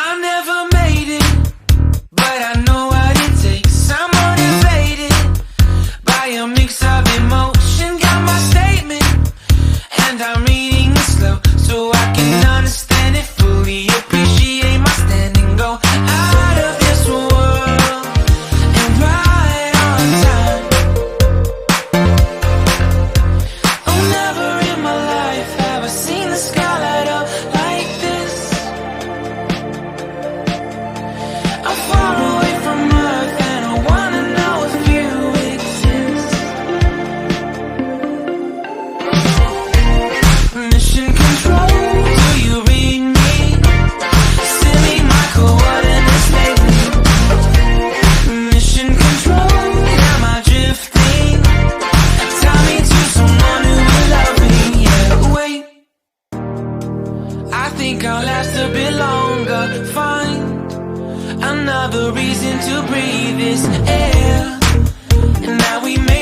I never made it, but I know what it takes. I'm motivated by a mix of emotion. Got my statement, and I'm reading it slow so I can understand it fully. Appreciate my stand and go out of this world and right on time. Oh, never in my life have I seen the sky light up like this. I'm far away from Earth and I wanna know if you exist. Mission control, do you read me? Send me my coordinates lately. Mission control, am I drifting? Tie me to someone who will love me. Yeah, wait, I think I'll last a bit longer. Find another reason to breathe this air. And now we make